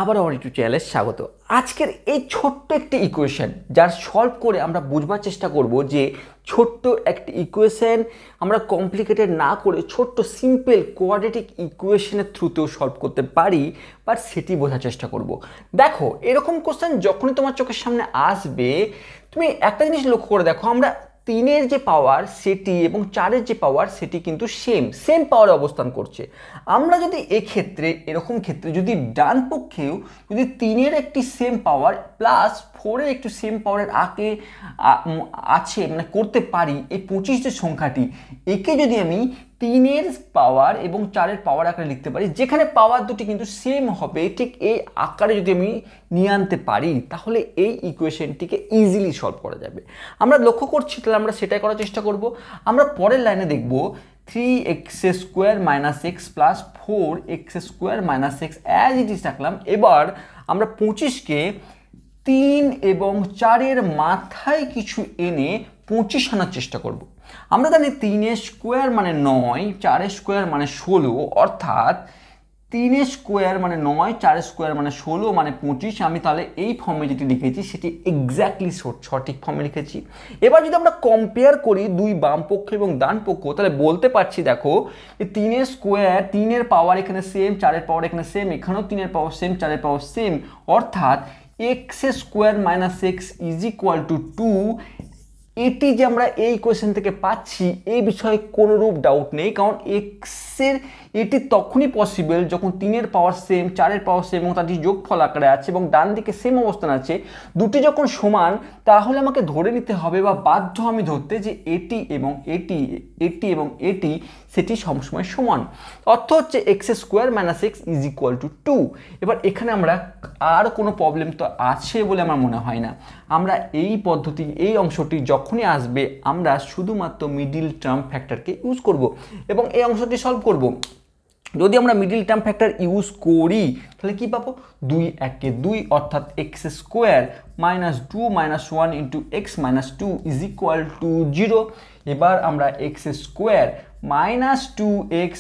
আবার আমার ইউটিউব চ্যানেলে স্বাগত। আজকের এই ছোট্ট একটি ইকুয়েশন যার সলভ করে আমরা বুঝবার চেষ্টা করব যে ছোট্ট একটি ইকুয়েশন আমরা কমপ্লিকেটেড না করে ছোট্ট সিম্পল কোয়াড্রেটিক ইকুয়েশনের থ্রুতেও সলভ করতে পারি, বাট সেটি বোঝার চেষ্টা করব। দেখো, এরকম কোশ্চেন যখনই তোমার চোখের সামনে আসবে, তুমি একটা জিনিস লক্ষ্য করে দেখো, আমরা 3-এর যে পাওয়ার সেটি এবং 4-এর যে পাওয়ার সেটি কিন্তু সেম পাওয়ারে অবস্থান করছে। আমরা যদি এক্ষেত্রে এরকম ক্ষেত্রে যদি ডান পক্ষেও যদি 3-এর একটি সেম পাওয়ার প্লাস 4-এর একটু সেম পাওয়ারের আগে আছে মানে করতে পারি, এই 25 যে সংখ্যাটি, একে যদি আমি 3-এর পাওয়ার এবং 4-এর পাওয়ার আকারে লিখতে পারি, যেখানে পাওয়ার দুটি কিন্তু সেম হবে, ঠিক এই আকারে যদি আমি নিয়ে আনতে পারি, তাহলে এই ইকুয়েশনটিকে ইজিলি সলভ করা যাবে। আমরা লক্ষ্য করছি, তাহলে আমরা সেটাই করার চেষ্টা করব। আমরা পরের লাইনে দেখব 3x² - x plus 4x² - x as it is রাখলাম। এবার আমরা 25কে 3 এবং 4-এর মাথায় কিছু এনে 25 আনার চেষ্টা করব। আমরা জানি 3-এর স্কোয়ার মানে 9, 4-এর স্কোয়ার মানে 16, অর্থাৎ 3-এর স্কোয়ার মানে 9, 4-এর স্কোয়ার মানে 16 মানে 25। আমি তাহলে এই ফর্মে যেটি লিখেছি সেটি এক্স্যাক্টলি সঠিক ফর্মে লিখেছি। এবার যদি আমরা কম্পেয়ার করি দুই বাম পক্ষ এবং ডান পক্ষ, তাহলে বলতে পারছি দেখো যে 3-এর স্কোয়ার, 3-এর পাওয়ার এখানে সেম, 4-এর পাওয়ার এখানে সেম, এখানেও 3-এর পাওয়ার সেম, 4-এর পাওয়ার সেম, অর্থাৎ x² - x is equal to 2। এটি যে আমরা এই কোয়েশ্চেন থেকে পাচ্ছি এই বিষয়ে কোনোরূপ ডাউট নেই, কারণ এক্সের এটি তখনই পসিবল যখন 3-এর পাওয়ার সেম, 4-এর পাওয়ার সেম এবং তার যোগফল আকারে আছে এবং ডান দিকে সেম অবস্থান আছে, দুটি যখন সমান, তাহলে আমাকে ধরে নিতে হবে বা বাধ্য আমি ধরতে যে এটি এবং এটি সেটি সবসময় সমান। অর্থ হচ্ছে x² - x is equal to 2। এবার এখানে আমরা আর কোনো প্রবলেম তো আছে বলে আমার মনে হয় না। আমরা এই পদ্ধতি, এই অংশটি যখনই আসবে, আমরা শুধুমাত্র মিডিল টার্ম ফ্যাক্টরকে ইউজ করব এবং এই অংশটি সলভ করব। যদি আমরা মিডিল টার্ম ফ্যাক্টর ইউজ করি তাহলে কি পাবো? 2 1 2, অর্থাৎ x² - 2 - 1 into x - 2 is equal to 0। এবার আমরা x² - 2x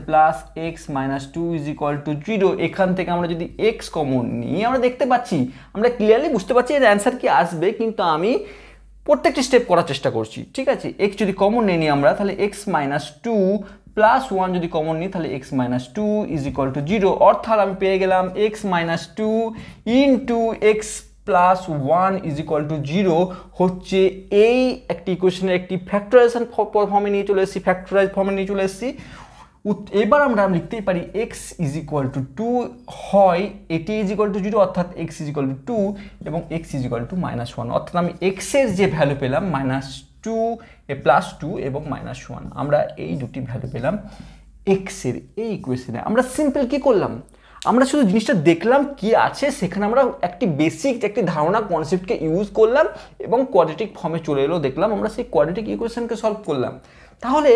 - plus x - 2 is equal to 0। এখান থেকে আমরা যদি x কমন নিই, আমরা দেখতে পাচ্ছি, আমরা ক্লিয়ারলি বুঝতে পারছি এর অ্যান্সার কি আসবে, কিন্তু আমি প্রত্যেকটি স্টেপ করার চেষ্টা করছি। ঠিক আছে, x যদি কমন নিই আমরা, তাহলে x - 2 প্লাস 1 যদি কমন নিই, তাহলে x - 2 ইজ ইকুয়াল টু 0, অর্থাৎ আমি পেয়ে গেলাম x - 2 into x plus 1 is equal to 0 হচ্ছে এই একটি ইকুয়েশনের একটি ফ্যাক্টরাইজেশন ফর্মে নিয়ে চলে এসেছি, ফ্যাক্টরাইজ ফর্মে নিয়ে চলে এসেছি। এবার আমরা লিখতেই পারি x ইজ ইকুয়াল টু 2 হয় এটি ইজ ইকুয়াল টু 0, অর্থাৎ x ইজ ইকুয়াল টু 2 এবং x ইজ ইকুয়াল টু -1, অর্থাৎ আমি x এর যে ভ্যালু পেলাম -2 প্লাস 2 এবং -1, আমরা এই দুটি ভ্যালু পেলাম x এর এই ইকুয়েশনে। আমরা সিম্পল কি করলাম, আমরা শুধু জিনিসটা দেখলাম কি আছে, সেখানে আমরা একটি বেসিক একটি ধারণা কনসেপ্টকে ইউজ করলাম এবং কোয়াড্রেটিক ফর্মে চলে এলো, দেখলাম আমরা সেই কোয়াড্রেটিক ইকুয়েশনকে সলভ করলাম। তাহলে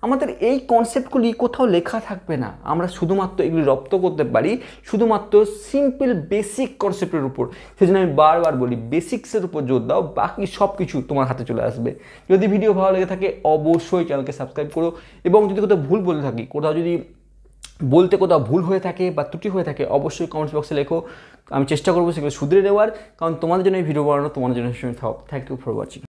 আমাদের এই কনসেপ্টগুলি কোথাও লেখা থাকবে না, আমরা শুধুমাত্র এগুলি রপ্ত করতে পারি শুধুমাত্র সিম্পল বেসিক কনসেপ্টের উপর। সেই জন্য আমি বারবার বলি, বেসিক্সের উপর জোর দাও, বাকি সব কিছু তোমার হাতে চলে আসবে। যদি ভিডিও ভালো লেগে থাকে অবশ্যই চ্যানেলকে সাবস্ক্রাইব করো, এবং যদি কোথাও ভুল বলে থাকি, কোথাও যদি বলতে কোথাও ভুল হয়ে থাকে বা ত্রুটি হয়ে থাকে, অবশ্যই কমেন্টস বক্সে লেখো, আমি চেষ্টা করবো সেগুলো শুধরে নেওয়ার, কারণ তোমাদের জন্য এই ভিডিও বানানো, তোমাদের জন্য থ্যাংক ইউ ফর ওয়াচিং।